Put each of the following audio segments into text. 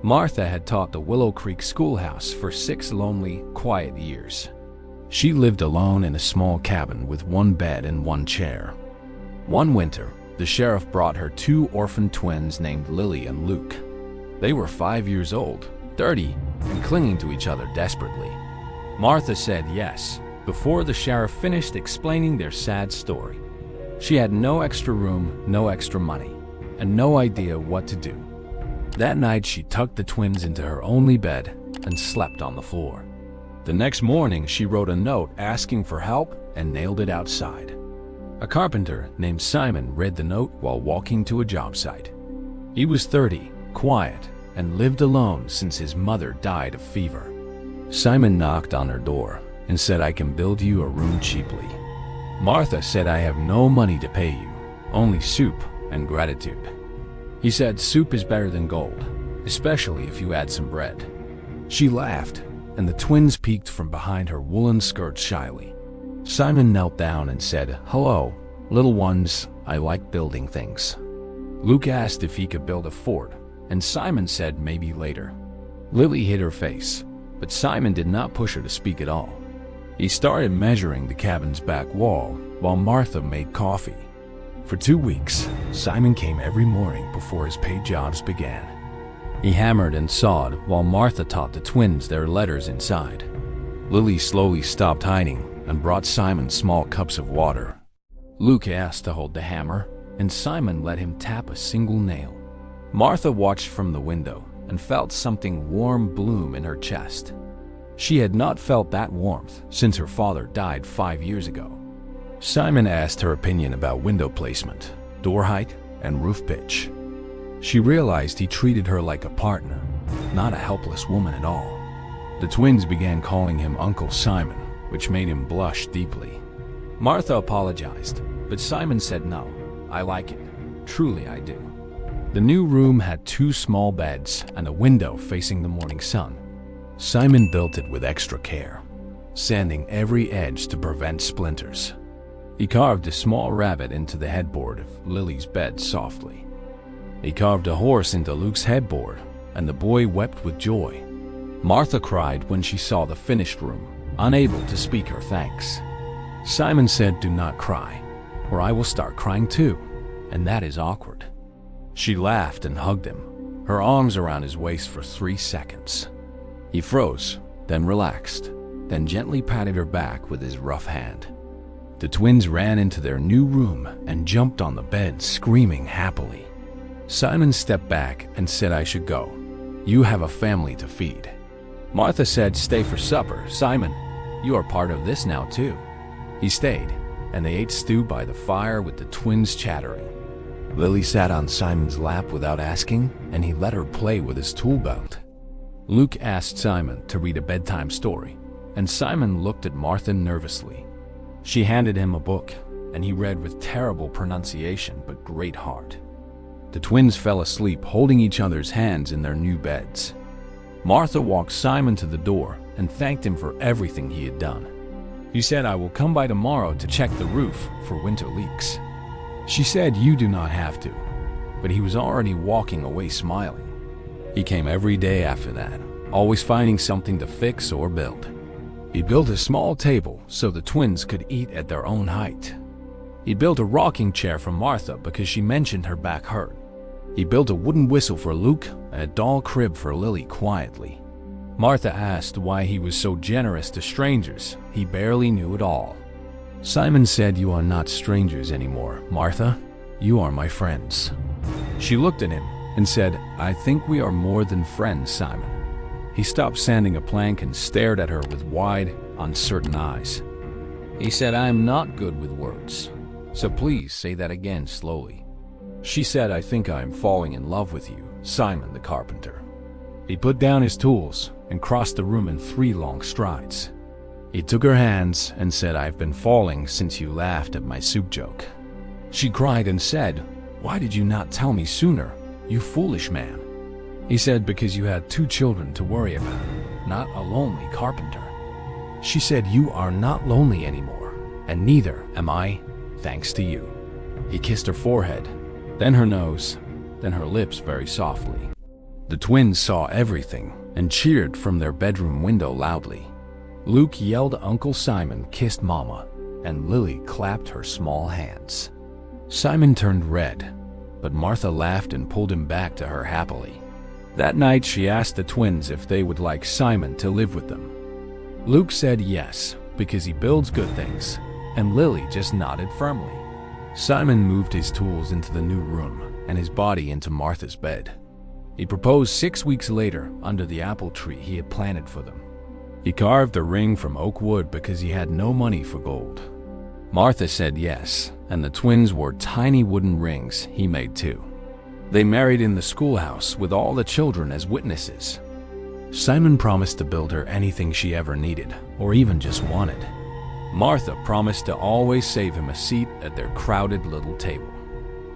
Martha had taught the Willow Creek schoolhouse for 6 lonely, quiet years. She lived alone in a small cabin with 1 bed and 1 chair. One winter, the sheriff brought her 2 orphan twins named Lily and Luke. They were 5 years old, dirty, and clinging to each other desperately. Martha said yes before the sheriff finished explaining their sad story. She had no extra room, no extra money, and no idea what to do. That night, she tucked the twins into her only bed and slept on the floor. The next morning, she wrote a note asking for help and nailed it outside. A carpenter named Simon read the note while walking to a job site. He was 30, quiet, and lived alone since his mother died of fever. Simon knocked on her door and said, "I can build you a room cheaply." Martha said, "I have no money to pay you, only soup and gratitude." He said, "Soup is better than gold, especially if you add some bread." She laughed, and the twins peeked from behind her woolen skirt shyly. Simon knelt down and said, "Hello, little ones, I like building things." Luke asked if he could build a fort, and Simon said maybe later. Lily hid her face, but Simon did not push her to speak at all. He started measuring the cabin's back wall while Martha made coffee. For 2 weeks, Simon came every morning before his paid jobs began. He hammered and sawed while Martha taught the twins their letters inside. Lily slowly stopped hiding and brought Simon small cups of water. Luke asked to hold the hammer, and Simon let him tap a single nail. Martha watched from the window and felt something warm bloom in her chest. She had not felt that warmth since her father died 5 years ago. Simon asked her opinion about window placement, door height, and roof pitch. She realized he treated her like a partner, not a helpless woman at all. The twins began calling him Uncle Simon, which made him blush deeply. Martha apologized, but Simon said, "No, I like it. Truly I do." The new room had 2 small beds and a window facing the morning sun. Simon built it with extra care, sanding every edge to prevent splinters. He carved a small rabbit into the headboard of Lily's bed softly. He carved a horse into Luke's headboard, and the boy wept with joy. Martha cried when she saw the finished room, unable to speak her thanks. Simon said, "Do not cry, or I will start crying too, and that is awkward." She laughed and hugged him, her arms around his waist for 3 seconds. He froze, then relaxed, then gently patted her back with his rough hand. The twins ran into their new room and jumped on the bed, screaming happily. Simon stepped back and said, "I should go. You have a family to feed." Martha said, "Stay for supper, Simon. You are part of this now too." He stayed, and they ate stew by the fire with the twins chattering. Lily sat on Simon's lap without asking, and he let her play with his tool belt. Luke asked Simon to read a bedtime story, and Simon looked at Martha nervously. She handed him a book, and he read with terrible pronunciation but great heart. The twins fell asleep holding each other's hands in their new beds. Martha walked Simon to the door and thanked him for everything he had done. He said, "I will come by tomorrow to check the roof for winter leaks." She said, "You do not have to," but he was already walking away smiling. He came every day after that, always finding something to fix or build. He built a small table so the twins could eat at their own height. He built a rocking chair for Martha because she mentioned her back hurt. He built a wooden whistle for Luke and a doll crib for Lily quietly. Martha asked why he was so generous to strangers. He barely knew it all. Simon said, "You are not strangers anymore, Martha. You are my friends." She looked at him and said, "I think we are more than friends, Simon." He stopped sanding a plank and stared at her with wide, uncertain eyes. He said, "I am not good with words, so please say that again slowly." She said, "I think I am falling in love with you, Simon the carpenter." He put down his tools and crossed the room in 3 long strides. He took her hands and said, "I've been falling since you laughed at my soup joke." She cried and said, "Why did you not tell me sooner, you foolish man?" He said, "Because you had 2 children to worry about, not a lonely carpenter." She said, "You are not lonely anymore, and neither am I, thanks to you." He kissed her forehead, then her nose, then her lips very softly. The twins saw everything and cheered from their bedroom window loudly. Luke yelled, Uncle Simon kissed Mama, and Lily clapped her small hands. Simon turned red, but Martha laughed and pulled him back to her happily. That night she asked the twins if they would like Simon to live with them. Luke said yes, because he builds good things, and Lily just nodded firmly. Simon moved his tools into the new room and his body into Martha's bed. He proposed 6 weeks later under the apple tree he had planted for them. He carved a ring from oak wood because he had no money for gold. Martha said yes, and the twins wore tiny wooden rings he made too. They married in the schoolhouse with all the children as witnesses. Simon promised to build her anything she ever needed, or even just wanted. Martha promised to always save him a seat at their crowded little table.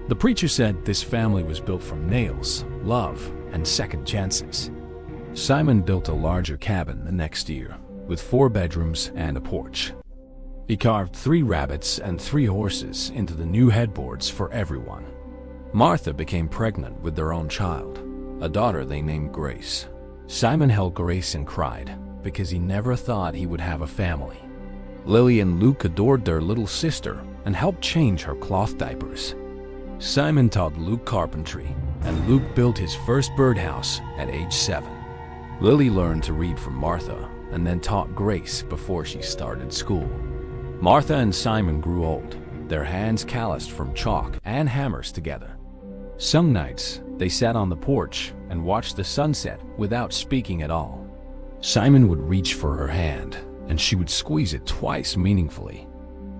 The preacher said this family was built from nails, love, and second chances. Simon built a larger cabin the next year, with 4 bedrooms and a porch. He carved 3 rabbits and 3 horses into the new headboards for everyone. Martha became pregnant with their own child, a daughter they named Grace. Simon held Grace and cried because he never thought he would have a family. Lily and Luke adored their little sister and helped change her cloth diapers. Simon taught Luke carpentry, and Luke built his first birdhouse at age 7. Lily learned to read from Martha and then taught Grace before she started school. Martha and Simon grew old, their hands calloused from chalk and hammers together. Some nights, they sat on the porch and watched the sunset without speaking at all. Simon would reach for her hand, and she would squeeze it twice meaningfully.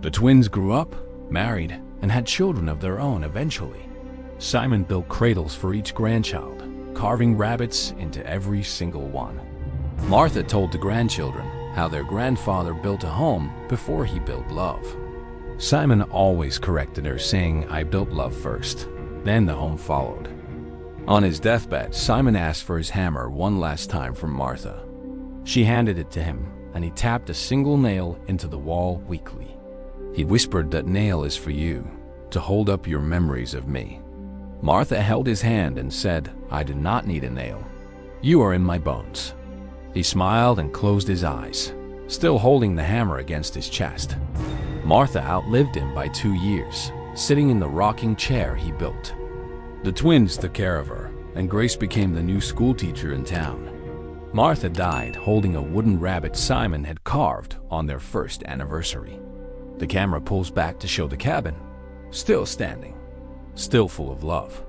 The twins grew up, married, and had children of their own eventually. Simon built cradles for each grandchild, carving rabbits into every single one. Martha told the grandchildren how their grandfather built a home before he built love. Simon always corrected her, saying, I built love first, then the home followed. On his deathbed, Simon asked for his hammer one last time from Martha. She handed it to him, and he tapped a single nail into the wall weakly. He whispered, that nail is for you, to hold up your memories of me. Martha held his hand and said, I do not need a nail. You are in my bones. He smiled and closed his eyes, still holding the hammer against his chest. Martha outlived him by 2 years, sitting in the rocking chair he built. The twins took care of her, and Grace became the new schoolteacher in town. Martha died holding a wooden rabbit Simon had carved on their first anniversary. The camera pulls back to show the cabin, still standing, still full of love.